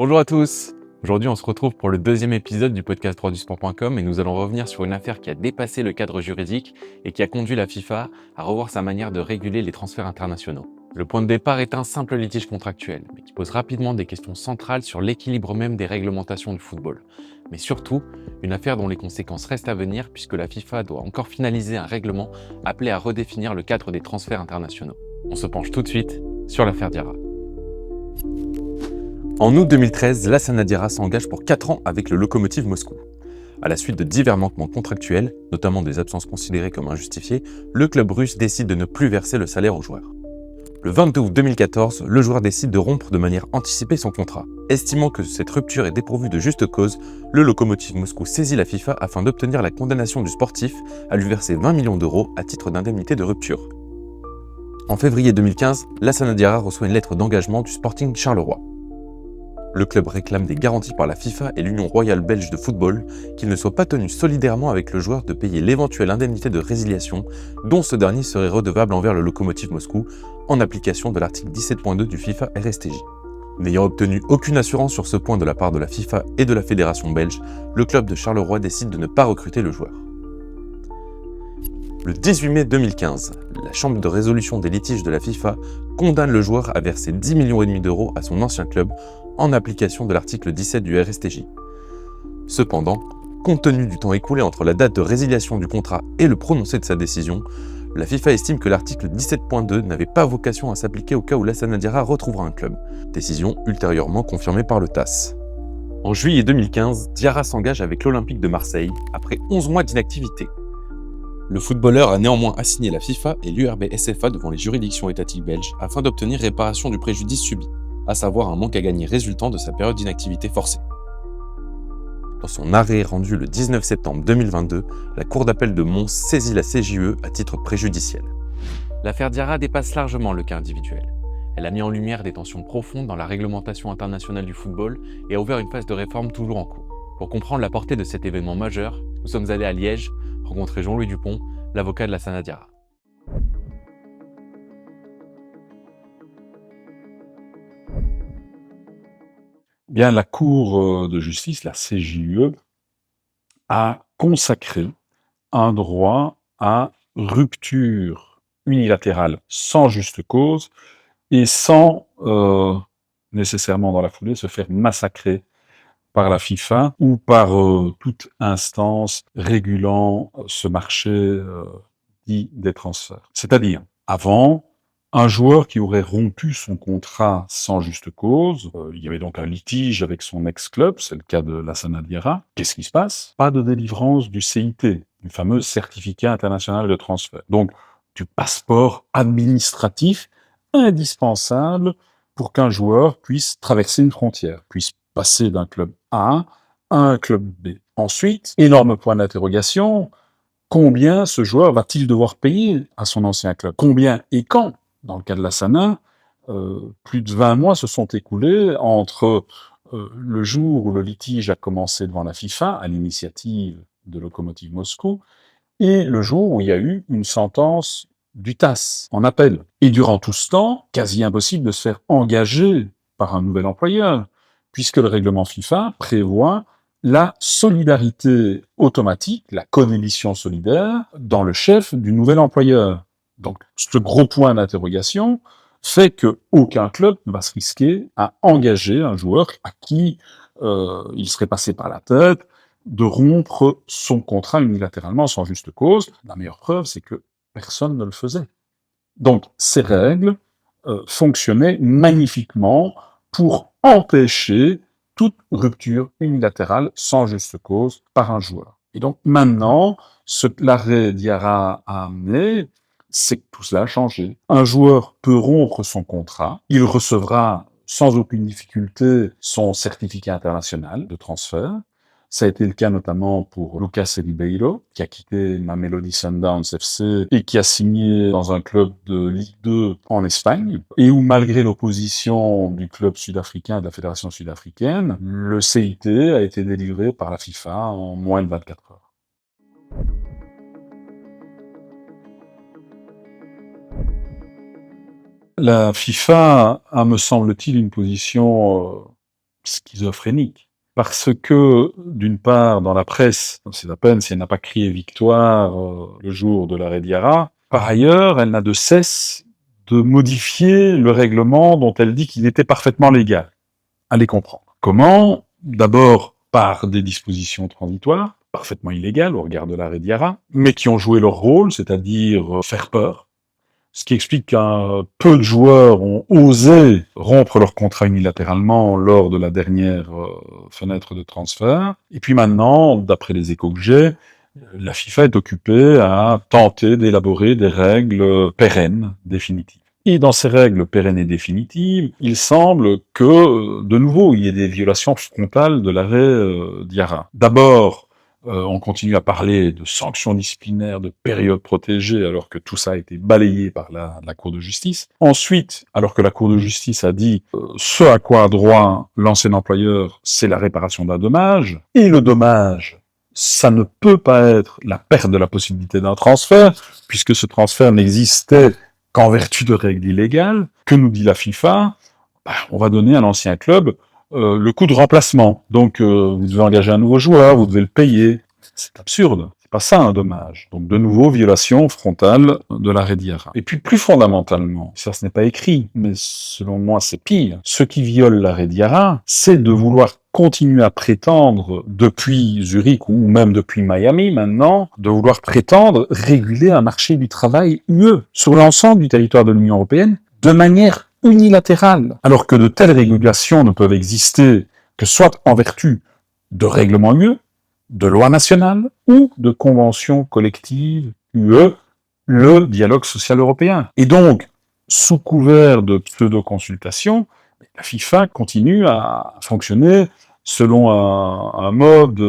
Bonjour à tous. Aujourd'hui, on se retrouve pour le deuxième épisode du podcast droitdusport.com et nous allons revenir sur une affaire qui a dépassé le cadre juridique et qui a conduit la FIFA à revoir sa manière de réguler les transferts internationaux. Le point de départ est un simple litige contractuel, mais qui pose rapidement des questions centrales sur l'équilibre même des réglementations du football. Mais surtout, une affaire dont les conséquences restent à venir puisque la FIFA doit encore finaliser un règlement appelé à redéfinir le cadre des transferts internationaux. On se penche tout de suite sur l'affaire Diarra. En août 2013, l'Astana Diarra s'engage pour 4 ans avec le Lokomotiv Moscou. À la suite de divers manquements contractuels, notamment des absences considérées comme injustifiées, le club russe décide de ne plus verser le salaire aux joueurs. Le 22 août 2014, le joueur décide de rompre de manière anticipée son contrat. Estimant que cette rupture est dépourvue de juste cause, le Lokomotiv Moscou saisit la FIFA afin d'obtenir la condamnation du sportif à lui verser 20 millions d'euros à titre d'indemnité de rupture. En février 2015, l'Astana Diarra reçoit une lettre d'engagement du Sporting Charleroi. Le club réclame des garanties par la FIFA et l'Union royale belge de football qu'il ne soit pas tenu solidairement avec le joueur de payer l'éventuelle indemnité de résiliation dont ce dernier serait redevable envers le Lokomotiv Moscou en application de l'article 17.2 du FIFA RSTJ. N'ayant obtenu aucune assurance sur ce point de la part de la FIFA et de la fédération belge, le club de Charleroi décide de ne pas recruter le joueur. Le 18 mai 2015, la Chambre de résolution des litiges de la FIFA condamne le joueur à verser 10,5 millions d'euros à son ancien club en application de l'article 17 du RSTJ. Cependant, compte tenu du temps écoulé entre la date de résiliation du contrat et le prononcé de sa décision, la FIFA estime que l'article 17.2 n'avait pas vocation à s'appliquer au cas où l'Astana Diarra retrouvera un club, décision ultérieurement confirmée par le TAS. En juillet 2015, Diarra s'engage avec l'Olympique de Marseille après 11 mois d'inactivité. Le footballeur a néanmoins assigné la FIFA et l'URB-SFA devant les juridictions étatiques belges afin d'obtenir réparation du préjudice subi, à savoir un manque à gagner résultant de sa période d'inactivité forcée. Dans son arrêt rendu le 19 septembre 2022, la Cour d'appel de Mons saisit la CJUE à titre préjudiciel. L'affaire Diarra dépasse largement le cas individuel. Elle a mis en lumière des tensions profondes dans la réglementation internationale du football et a ouvert une phase de réforme toujours en cours. Pour comprendre la portée de cet événement majeur, nous sommes allés à Liège rencontrer Jean-Louis Dupont, l'avocat de l'Astana Diarra. Bien, la Cour de justice, la CJUE, a consacré un droit à rupture unilatérale sans juste cause et sans nécessairement dans la foulée se faire massacrer par la FIFA ou par toute instance régulant ce marché dit des transferts. C'est-à-dire, avant, un joueur qui aurait rompu son contrat sans juste cause, il y avait donc un litige avec son ex-club, c'est le cas de l'Astana Diarra. Qu'est-ce qui se passe? Pas de délivrance du CIT, du fameux certificat international de transfert. Donc, du passeport administratif indispensable pour qu'un joueur puisse traverser une frontière, puisse passer d'un club A à un club B. Ensuite, énorme point d'interrogation, combien ce joueur va-t-il devoir payer à son ancien club? Combien et quand? Dans le cas de l'Astana, plus de 20 mois se sont écoulés entre le jour où le litige a commencé devant la FIFA, à l'initiative de Lokomotiv Moscou, et le jour où il y a eu une sentence du TAS en appel. Et durant tout ce temps, quasi impossible de se faire engager par un nouvel employeur, puisque le règlement FIFA prévoit la solidarité automatique, la coémission solidaire, dans le chef du nouvel employeur. Donc, ce gros point d'interrogation fait que aucun club ne va se risquer à engager un joueur à qui il serait passé par la tête de rompre son contrat unilatéralement sans juste cause. La meilleure preuve, c'est que personne ne le faisait. Donc, ces règles fonctionnaient magnifiquement pour empêcher toute rupture unilatérale sans juste cause par un joueur. Et donc, maintenant, ce que l'arrêt Diarra a amené, c'est que tout cela a changé. Un joueur peut rompre son contrat, il recevra sans aucune difficulté son certificat international de transfert. Ça a été le cas notamment pour Lucas Ribeiro, qui a quitté Mamelodi Sundowns FC et qui a signé dans un club de Ligue 2 en Espagne, et où malgré l'opposition du club sud-africain et de la fédération sud-africaine, le CIT a été délivré par la FIFA en moins de 24 heures. La FIFA a, me semble-t-il, une position schizophrénique. Parce que, d'une part, dans la presse, c'est à peine si elle n'a pas crié victoire le jour de l'arrêt Diarra, par ailleurs, elle n'a de cesse de modifier le règlement dont elle dit qu'il était parfaitement légal. Allez comprendre. Comment? D'abord, par des dispositions transitoires, parfaitement illégales au regard de l'arrêt Diarra, mais qui ont joué leur rôle, c'est-à-dire faire peur, ce qui explique qu'un peu de joueurs ont osé rompre leur contrat unilatéralement lors de la dernière fenêtre de transfert. Et puis maintenant, d'après les échos que j'ai, la FIFA est occupée à tenter d'élaborer des règles pérennes, définitives. Et dans ces règles pérennes et définitives, il semble que, de nouveau, il y ait des violations frontales de l'arrêt Diarra. D'abord, on continue à parler de sanctions disciplinaires, de périodes protégées, alors que tout ça a été balayé par la Cour de justice. Ensuite, alors que la Cour de justice a dit ce à quoi a droit l'ancien employeur, c'est la réparation d'un dommage, et le dommage, ça ne peut pas être la perte de la possibilité d'un transfert, puisque ce transfert n'existait qu'en vertu de règles illégales. Que nous dit la FIFA? On va donner à l'ancien club le coût de remplacement. Donc, vous devez engager un nouveau joueur, vous devez le payer. C'est absurde. C'est pas ça un dommage. Donc, de nouveau, violation frontale de l'arrêt Diarra. Et puis, plus fondamentalement, ça ce n'est pas écrit, mais selon moi, c'est pire. Ce qui viole l'arrêt Diarra, c'est de vouloir continuer à prétendre, depuis Zurich ou même depuis Miami maintenant, de vouloir prétendre réguler un marché du travail UE sur l'ensemble du territoire de l'Union européenne de manière unilatérale, alors que de telles régulations ne peuvent exister que soit en vertu de règlements UE, de lois nationales ou de conventions collectives UE, le dialogue social européen. Et donc, sous couvert de pseudo-consultation, la FIFA continue à fonctionner selon un mode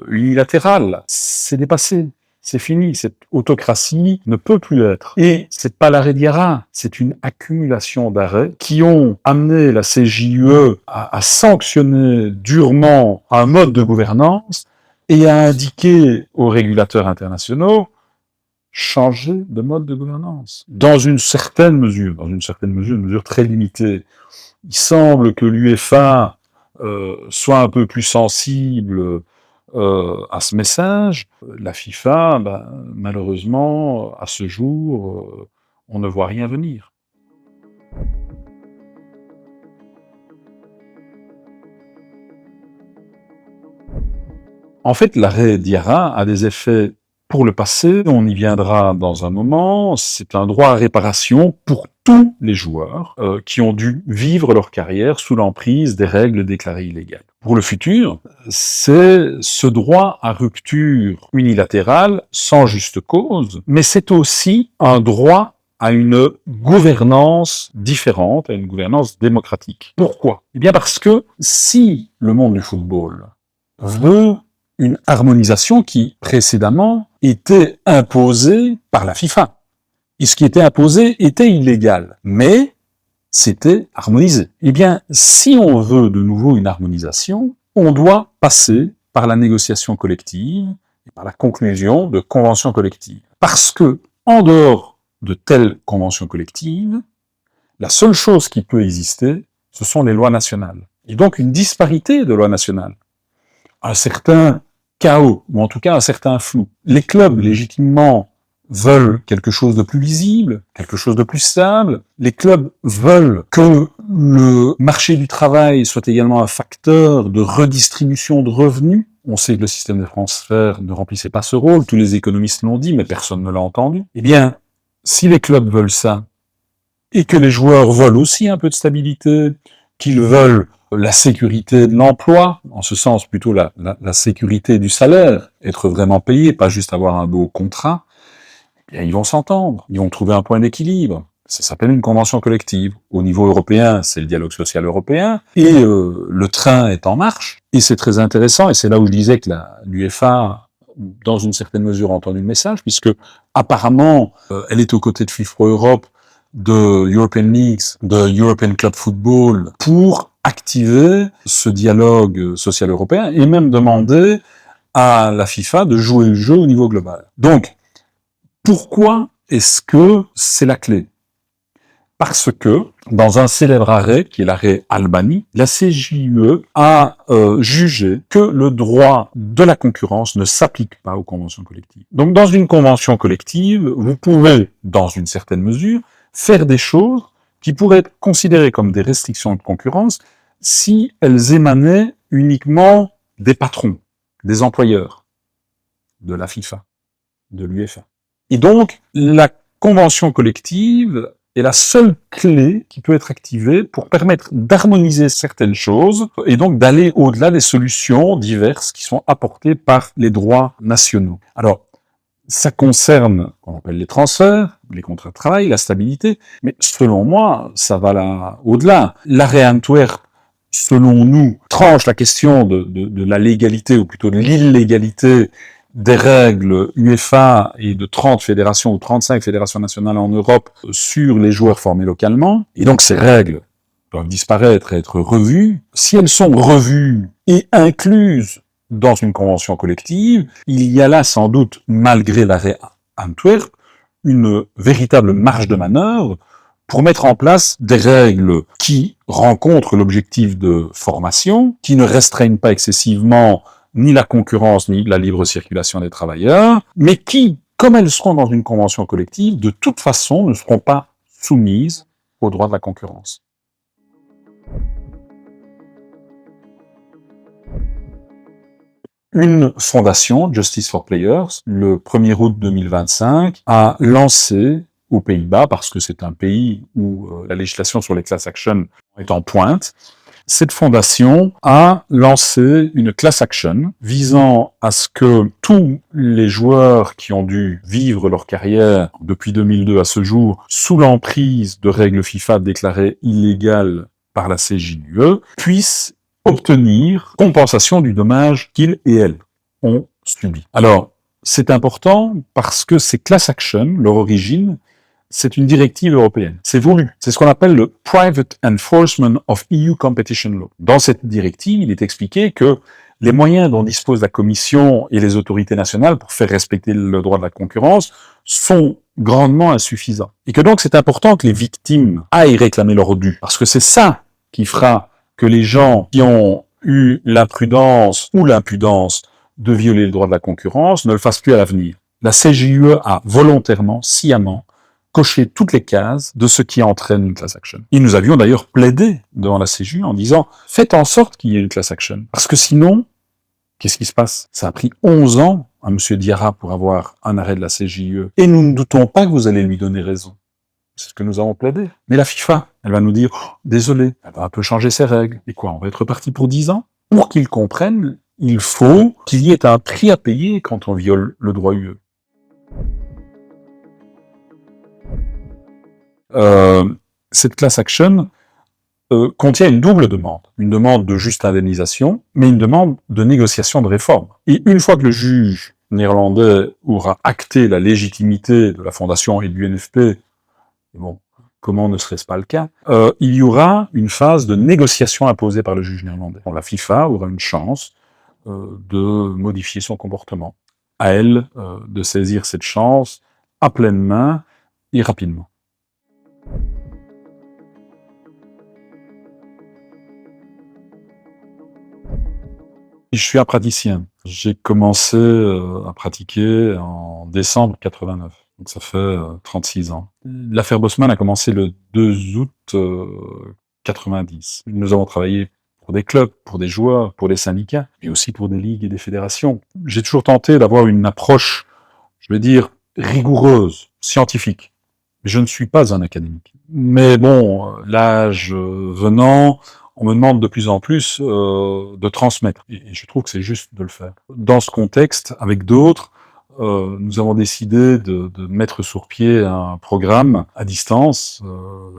unilatéral. C'est dépassé. C'est fini, cette autocratie ne peut plus être. Et c'est pas l'arrêt Diarra, c'est une accumulation d'arrêts qui ont amené la CJUE à sanctionner durement un mode de gouvernance et à indiquer aux régulateurs internationaux changer de mode de gouvernance. Dans une certaine mesure, une mesure très limitée. Il semble que l'UEFA soit un peu plus sensible à ce message. La FIFA, malheureusement, à ce jour, on ne voit rien venir. En fait, l'arrêt Diarra a des effets pour le passé, on y viendra dans un moment. C'est un droit à réparation pour tous les joueurs qui ont dû vivre leur carrière sous l'emprise des règles déclarées illégales. Pour le futur, c'est ce droit à rupture unilatérale sans juste cause, mais c'est aussi un droit à une gouvernance différente, à une gouvernance démocratique. Pourquoi? Eh bien parce que si le monde du football veut une harmonisation qui, précédemment, était imposée par la FIFA. Et ce qui était imposé était illégal, mais c'était harmonisé. Eh bien, si on veut de nouveau une harmonisation, on doit passer par la négociation collective et par la conclusion de conventions collectives. Parce que, en dehors de telles conventions collectives, la seule chose qui peut exister, ce sont les lois nationales. Et donc une disparité de lois nationales. Un certain chaos, ou en tout cas un certain flou. Les clubs, légitimement, veulent quelque chose de plus lisible, quelque chose de plus stable. Les clubs veulent que le marché du travail soit également un facteur de redistribution de revenus. On sait que le système de transfert ne remplissait pas ce rôle, tous les économistes l'ont dit, mais personne ne l'a entendu. Eh bien, si les clubs veulent ça, et que les joueurs veulent aussi un peu de stabilité, qu'ils veulent la sécurité de l'emploi, en ce sens plutôt la sécurité du salaire, être vraiment payé, pas juste avoir un beau contrat, eh bien, ils vont s'entendre, ils vont trouver un point d'équilibre. Ça s'appelle une convention collective. Au niveau européen, c'est le dialogue social européen, et le train est en marche, et c'est très intéressant, et c'est là où je disais que l'UEFA, dans une certaine mesure, a entendu le message, puisque apparemment, elle est aux côtés de FIFPro Europe, de European Leagues, de European Club Football, pour activer ce dialogue social européen et même demander à la FIFA de jouer le jeu au niveau global. Donc, pourquoi est-ce que c'est la clé? Parce que, dans un célèbre arrêt, qui est l'arrêt Albani, la CJUE a jugé que le droit de la concurrence ne s'applique pas aux conventions collectives. Donc, dans une convention collective, vous pouvez, dans une certaine mesure, faire des choses qui pourraient être considérées comme des restrictions de concurrence si elles émanaient uniquement des patrons, des employeurs, de la FIFA, de l'UEFA. Et donc, la convention collective est la seule clé qui peut être activée pour permettre d'harmoniser certaines choses et donc d'aller au-delà des solutions diverses qui sont apportées par les droits nationaux. Alors, ça concerne, on appelle les transferts, les contrats de travail, la stabilité, mais selon moi, ça va là au-delà. L'arrêt Antwerp, selon nous, tranche la question de la légalité, ou plutôt de l'illégalité des règles UEFA et de 30 fédérations ou 35 fédérations nationales en Europe sur les joueurs formés localement. Et donc ces règles doivent disparaître et être revues. Si elles sont revues et incluses dans une convention collective, il y a là sans doute, malgré l'arrêt Antwerp, une véritable marge de manœuvre pour mettre en place des règles qui rencontrent l'objectif de formation, qui ne restreignent pas excessivement ni la concurrence, ni la libre circulation des travailleurs, mais qui, comme elles seront dans une convention collective, de toute façon ne seront pas soumises aux droits de la concurrence. Une fondation, Justice for Players, le 1er août 2025, a lancé aux Pays-Bas, parce que c'est un pays où la législation sur les class actions est en pointe, cette fondation a lancé une class action visant à ce que tous les joueurs qui ont dû vivre leur carrière depuis 2002 à ce jour sous l'emprise de règles FIFA déclarées illégales par la CJUE puissent obtenir compensation du dommage qu'ils et elles ont subi. Alors, c'est important parce que ces class actions, leur origine, c'est une directive européenne. C'est voulu. C'est ce qu'on appelle le Private Enforcement of EU Competition Law. Dans cette directive, il est expliqué que les moyens dont dispose la Commission et les autorités nationales pour faire respecter le droit de la concurrence sont grandement insuffisants. Et que donc c'est important que les victimes aillent réclamer leur dû. Parce que c'est ça qui fera que les gens qui ont eu l'imprudence ou l'impudence de violer le droit de la concurrence ne le fassent plus à l'avenir. La CJUE a volontairement, sciemment, cocher toutes les cases de ce qui entraîne une class action. Et nous avions d'ailleurs plaidé devant la CJUE en disant « Faites en sorte qu'il y ait une class action. » Parce que sinon, qu'est-ce qui se passe? Ça a pris 11 ans à M. Diarra pour avoir un arrêt de la CJUE. Et nous ne doutons pas que vous allez lui donner raison. C'est ce que nous avons plaidé. Mais la FIFA, elle va nous dire oh, « Désolé, elle va un peu changer ses règles. » Et quoi, on va être reparti pour 10 ans? Pour qu'ils comprennent, il faut qu'il y ait un prix à payer quand on viole le droit UE. Cette class action contient une double demande. Une demande de juste indemnisation, mais une demande de négociation de réforme. Et une fois que le juge néerlandais aura acté la légitimité de la fondation et de l'UNFP, bon, comment ne serait-ce pas le cas, il y aura une phase de négociation imposée par le juge néerlandais. Bon, la FIFA aura une chance de modifier son comportement. À elle de saisir cette chance à pleine main et rapidement. Je suis un praticien. J'ai commencé à pratiquer en décembre 89. Donc ça fait 36 ans. L'affaire Bosman a commencé le 2 août 90. Nous avons travaillé pour des clubs, pour des joueurs, pour des syndicats, mais aussi pour des ligues et des fédérations. J'ai toujours tenté d'avoir une approche, je vais dire, rigoureuse, scientifique. Je ne suis pas un académique. Mais bon, l'âge venant, on me demande de plus en plus de transmettre. Et je trouve que c'est juste de le faire. Dans ce contexte, avec d'autres, nous avons décidé de mettre sur pied un programme à distance,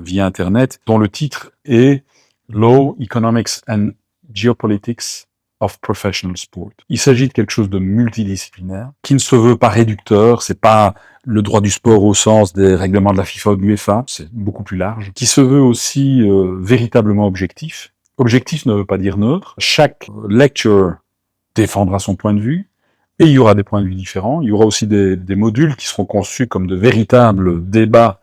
via Internet, dont le titre est Law, Economics and Geopolitics of Professional Sport. Il s'agit de quelque chose de multidisciplinaire, qui ne se veut pas réducteur, c'est pas le droit du sport au sens des règlements de la FIFA ou de l'UEFA, c'est beaucoup plus large, qui se veut aussi véritablement objectif. Objectif ne veut pas dire neutre. Chaque lecture défendra son point de vue, et il y aura des points de vue différents. Il y aura aussi des modules qui seront conçus comme de véritables débats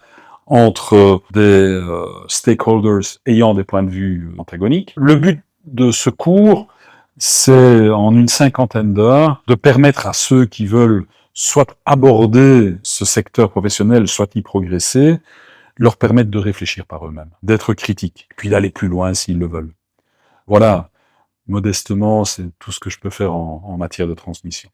entre des stakeholders ayant des points de vue antagoniques. Le but de ce cours, c'est en une 50aine d'heures de permettre à ceux qui veulent soit aborder ce secteur professionnel, soit y progresser, leur permettre de réfléchir par eux-mêmes, d'être critiques, puis d'aller plus loin s'ils le veulent. Voilà, modestement, c'est tout ce que je peux faire en matière de transmission.